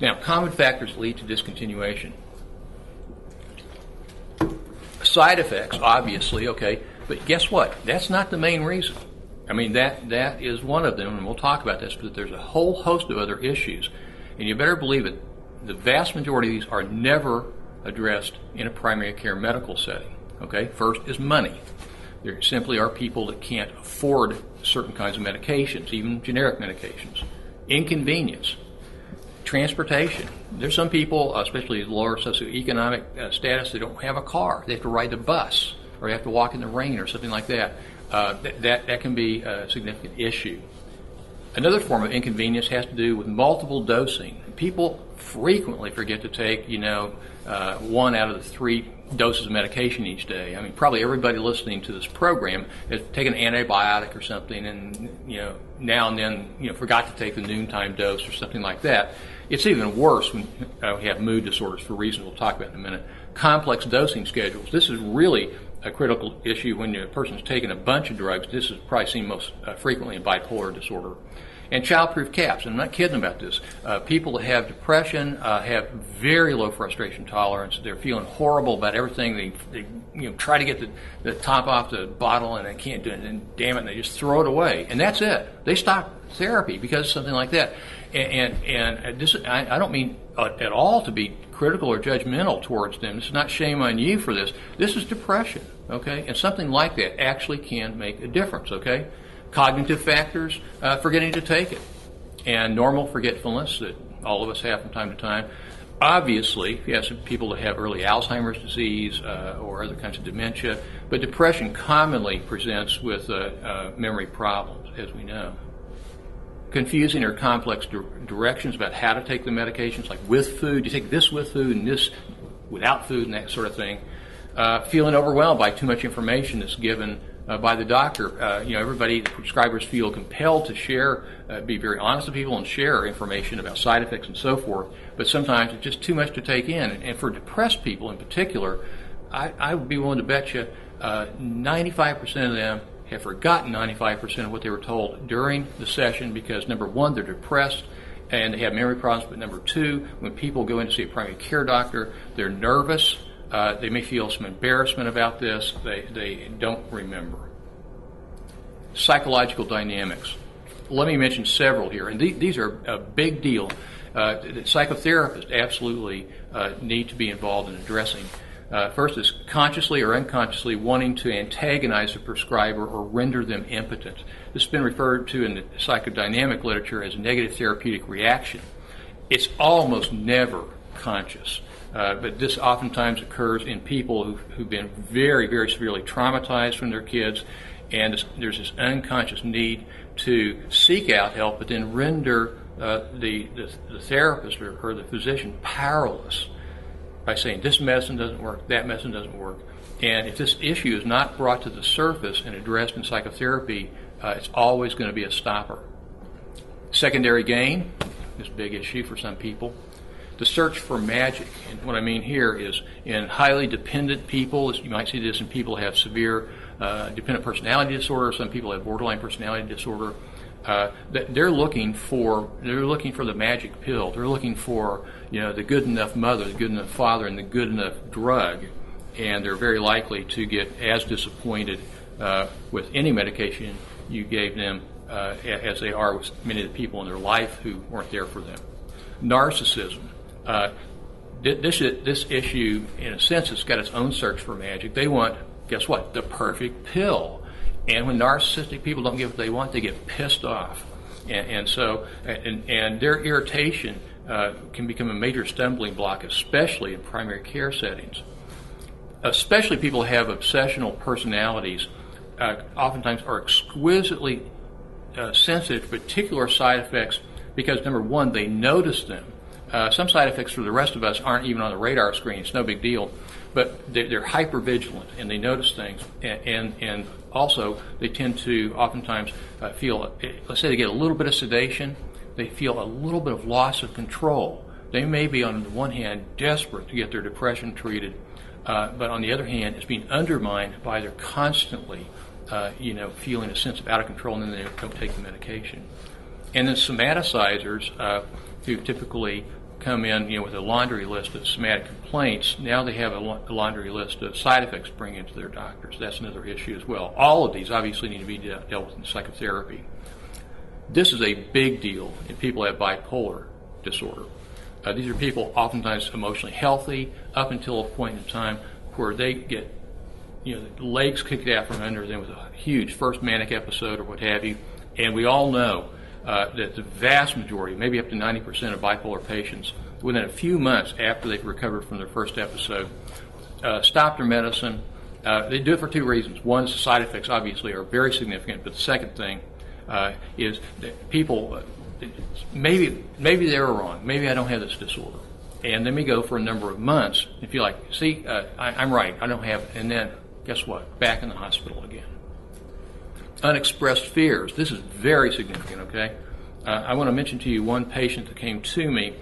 Now, common factors lead to discontinuation. Side effects, obviously, okay, but guess what? That's not the main reason. I mean, that is one of them, and we'll talk about this, but there's a whole host of other issues. And you better believe it, the vast majority of these are never addressed in a primary care medical setting. Okay, first is money. There simply are people that can't afford certain kinds of medications, even generic medications. Inconvenience. Transportation. There's some people, especially lower socioeconomic status, they don't have a car. They have to ride the bus, or they have to walk in the rain, or something like that. That can be a significant issue. Another form of inconvenience has to do with multiple dosing. People frequently forget to take, 1 out of the 3 doses of medication each day. I mean, probably everybody listening to this program has taken an antibiotic or something, and now and then forgot to take the noontime dose or something like that. It's even worse when we have mood disorders for reasons we'll talk about in a minute. Complex dosing schedules. This is really a critical issue when a person's taking a bunch of drugs. This is probably seen most frequently in bipolar disorder. And childproof caps. And I'm not kidding about this. People that have depression have very low frustration tolerance. They're feeling horrible about everything. They try to get the top off the bottle, and they can't do it. And damn it, they just throw it away. And that's it. They stop therapy because of something like that. And this, I don't mean at all to be critical or judgmental towards them. This is not shame on you for this. This is depression, okay? And something like that actually can make a difference, okay? Cognitive factors, forgetting to take it, and normal forgetfulness that all of us have from time to time. Obviously, if you have some people that have early Alzheimer's disease or other kinds of dementia, but depression commonly presents with memory problems, as we know. Confusing or complex directions about how to take the medications, like with food. You take this with food and this without food and that sort of thing. Feeling overwhelmed by too much information that's given by the doctor. Everybody, the prescribers feel compelled to share, be very honest with people and share information about side effects and so forth, but sometimes it's just too much to take in. And for depressed people in particular, I would be willing to bet you 95% of them have forgotten 95% of what they were told during the session because, number one, they're depressed and they have memory problems, but number two, when people go in to see a primary care doctor, they're nervous. They may feel some embarrassment about this. They don't remember. Psychological dynamics. Let me mention several here, and these are a big deal. Psychotherapists absolutely need to be involved in addressing. First is consciously or unconsciously wanting to antagonize the prescriber or render them impotent. This has been referred to in the psychodynamic literature as negative therapeutic reaction. It's almost never conscious. But this oftentimes occurs in people who've been very, very severely traumatized from their kids, and there's this unconscious need to seek out help, but then render the therapist or the physician powerless by saying this medicine doesn't work, that medicine doesn't work. And if this issue is not brought to the surface and addressed in psychotherapy, it's always going to be a stopper. Secondary gain, this big issue for some people. The search for magic, and what I mean here is in highly dependent people, you might see this in people who have severe dependent personality disorder. Some people have borderline personality disorder. They're looking for the magic pill. They're looking for the good enough mother, the good enough father, and the good enough drug, and they're very likely to get as disappointed with any medication you gave them as they are with many of the people in their life who weren't there for them. Narcissism. This issue, in a sense, has got its own search for magic. They want, guess what, the perfect pill. And when narcissistic people don't get what they want, they get pissed off. And their irritation can become a major stumbling block, especially in primary care settings. Especially people who have obsessional personalities oftentimes are exquisitely sensitive to particular side effects because, number one, they notice them. Some side effects for the rest of us aren't even on the radar screen. It's no big deal. But they're hyper-vigilant, and they notice things. And also, they tend to oftentimes feel, let's say they get a little bit of sedation, they feel a little bit of loss of control. They may be, on the one hand, desperate to get their depression treated, but on the other hand, it's being undermined by their constantly, feeling a sense of out of control, and then they don't take the medication. And then somaticizers, who typically come in, with a laundry list of somatic complaints. Now they have a laundry list of side effects to bring into their doctors. That's another issue as well. All of these obviously need to be dealt with in psychotherapy. This is a big deal if people have bipolar disorder. These are people oftentimes emotionally healthy up until a point in time where they get, the legs kicked out from under them with a huge first manic episode or what have you. And we all know that the vast majority, maybe up to 90% of bipolar patients, within a few months after they've recovered from their first episode, stop their medicine. They do it for two reasons. One is the side effects obviously are very significant, but the second thing is that people, maybe they were wrong. Maybe I don't have this disorder. And then we go for a number of months and feel like, see, I'm right, I don't have it. And then, guess what? Back in the hospital again. Unexpressed fears. This is very significant, okay? I want to mention to you one patient that came to me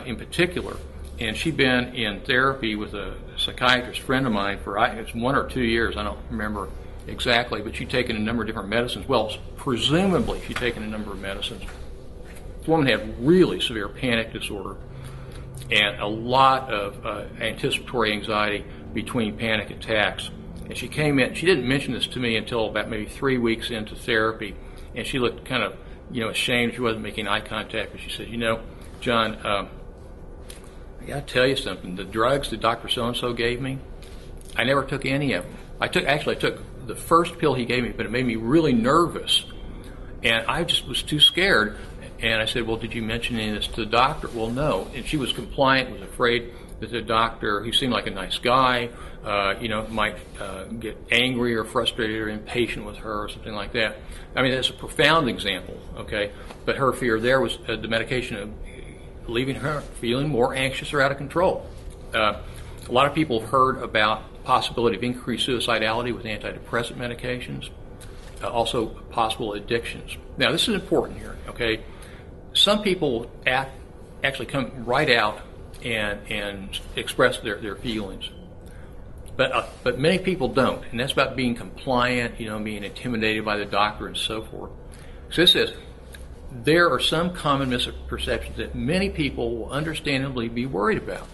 in particular, and she'd been in therapy with a psychiatrist friend of mine for it's 1 or 2 years, I don't remember exactly, but she'd taken a number of different medicines. Well, presumably she'd taken a number of medicines. This woman had really severe panic disorder and a lot of anticipatory anxiety between panic attacks. And she came in, she didn't mention this to me until about maybe 3 weeks into therapy, and she looked kind of, ashamed. She wasn't making eye contact, but she said, John, I got to tell you something. The drugs that Dr. So-and-so gave me, I never took any of them. I took the first pill he gave me, but it made me really nervous. And I just was too scared. And I said, well, did you mention any of this to the doctor? Well, no. And she was compliant, was afraid that the doctor, who seemed like a nice guy, might get angry or frustrated or impatient with her or something like that. I mean, that's a profound example, okay? But her fear there was the medication of leaving her feeling more anxious or out of control. A lot of people have heard about the possibility of increased suicidality with antidepressant medications, also possible addictions. Now, this is important here, okay? Some people actually come right out and express their feelings. But many people don't, and that's about being compliant, being intimidated by the doctor and so forth. So this says there are some common misperceptions that many people will understandably be worried about.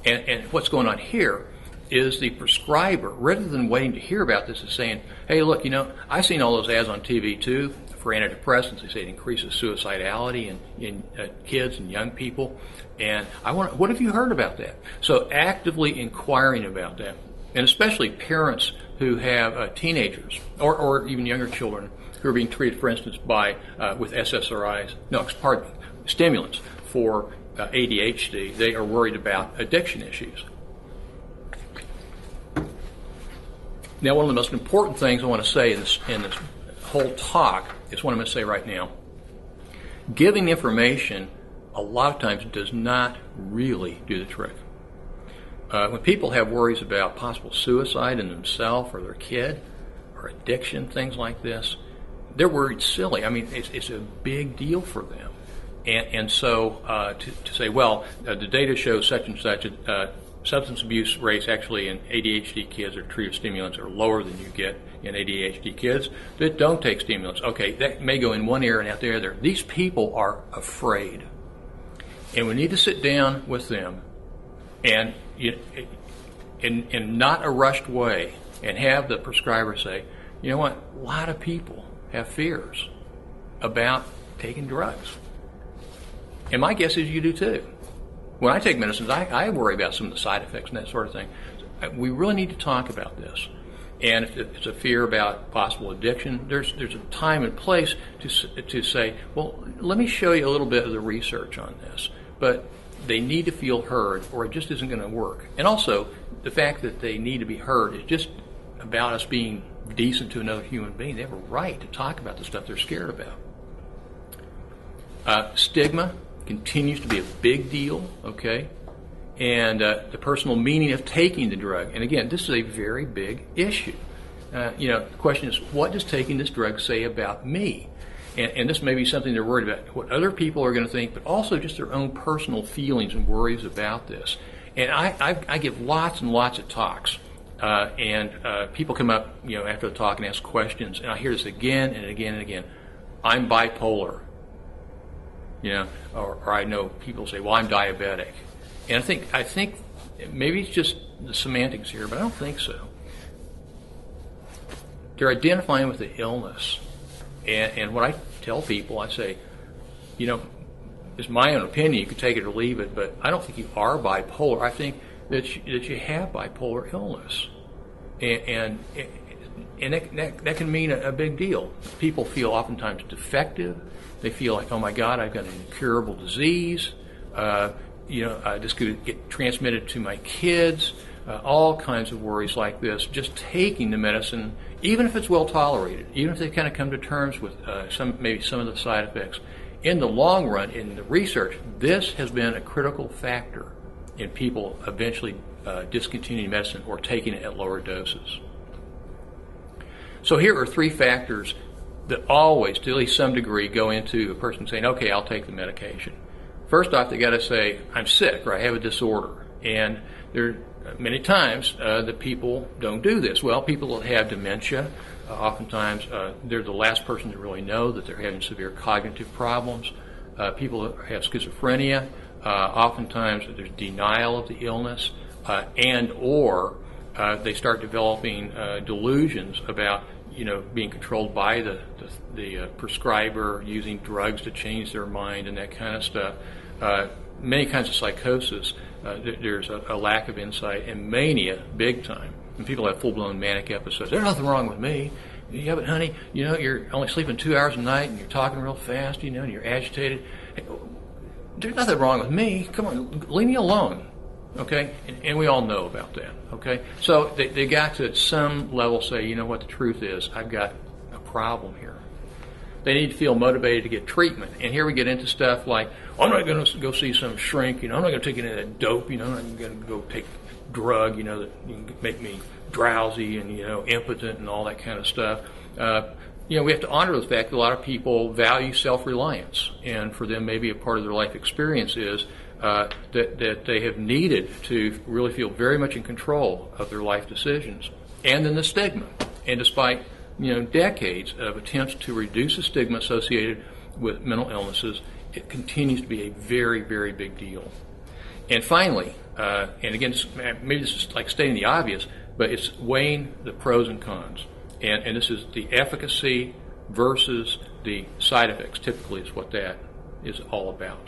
And what's going on here is the prescriber, rather than waiting to hear about this, is saying, hey, look, I've seen all those ads on TV too for antidepressants. They say it increases suicidality in kids and young people. And what have you heard about that? So actively inquiring about that. And especially parents who have teenagers or even younger children who are being treated, for instance, with stimulants for ADHD. They are worried about addiction issues. Now, one of the most important things I want to say in this whole talk is what I'm going to say right now. Giving information a lot of times does not really do the trick. When people have worries about possible suicide in themselves or their kid or addiction, things like this, they're worried silly. I mean, it's a big deal for them. And so to say, well, the data shows such and such, substance abuse rates actually in ADHD kids or treated stimulants are lower than you get in ADHD kids that don't take stimulants. Okay, that may go in one ear and out the other. These people are afraid. And we need to sit down with them and in not a rushed way and have the prescriber say, you know what, a lot of people have fears about taking drugs. And my guess is you do too. When I take medicines, I worry about some of the side effects and that sort of thing. We really need to talk about this. And if it's a fear about possible addiction, there's a time and place to say, well, let me show you a little bit of the research on this. But they need to feel heard or it just isn't going to work. And also, the fact that they need to be heard is just about us being decent to another human being. They have a right to talk about the stuff they're scared about. Stigma continues to be a big deal, okay? And the personal meaning of taking the drug. And again, this is a very big issue. The question is, what does taking this drug say about me? And this may be something they're worried about, what other people are going to think, but also just their own personal feelings and worries about this. And I give lots and lots of talks. And people come up, after the talk and ask questions, and I hear this again and again and again. I'm bipolar. or I know people say, well, I'm diabetic. And I think maybe it's just the semantics here, but I don't think so. They're identifying with the illness. And what I tell people, I say, it's my own opinion, you can take it or leave it, but I don't think you are bipolar. I think that you have bipolar illness. And that can mean a big deal. People feel oftentimes defective. They feel like, oh my God, I've got an incurable disease. This could get transmitted to my kids. All kinds of worries like this. Just taking the medicine, even if it's well tolerated, even if they kind of come to terms with maybe some of the side effects. In the long run, in the research, this has been a critical factor in people eventually discontinuing medicine or taking it at lower doses. So here are 3 factors that always, to at least some degree, go into a person saying, okay, I'll take the medication. First off, they got to say, I'm sick or I have a disorder. And there are many times that people don't do this. Well, people that have dementia, oftentimes they're the last person to really know that they're having severe cognitive problems. People that have schizophrenia, oftentimes there's denial of the illness, or they start developing delusions about being controlled by the prescriber, using drugs to change their mind and that kind of stuff. Many kinds of psychosis. There's a lack of insight, and mania big time. And people have full-blown manic episodes. There's nothing wrong with me. Yeah, but honey, you're only sleeping 2 hours a night and you're talking real fast, and you're agitated. Hey, there's nothing wrong with me. Come on, leave me alone. Okay? And we all know about that. Okay? So they got to, at some level, say, you know what the truth is? I've got a problem here. They need to feel motivated to get treatment. And here we get into stuff like, I'm not going to go see some shrink, I'm not going to take any of that dope, I'm not going to go take drug, that can make me drowsy and, impotent and all that kind of stuff. We have to honor the fact that a lot of people value self-reliance. And for them, maybe a part of their life experience is that they have needed to really feel very much in control of their life decisions. And then the stigma. And despite decades of attempts to reduce the stigma associated with mental illnesses, it continues to be a very, very big deal. And finally, and again, maybe this is like stating the obvious, but it's weighing the pros and cons. And this is the efficacy versus the side effects, typically, is what that is all about.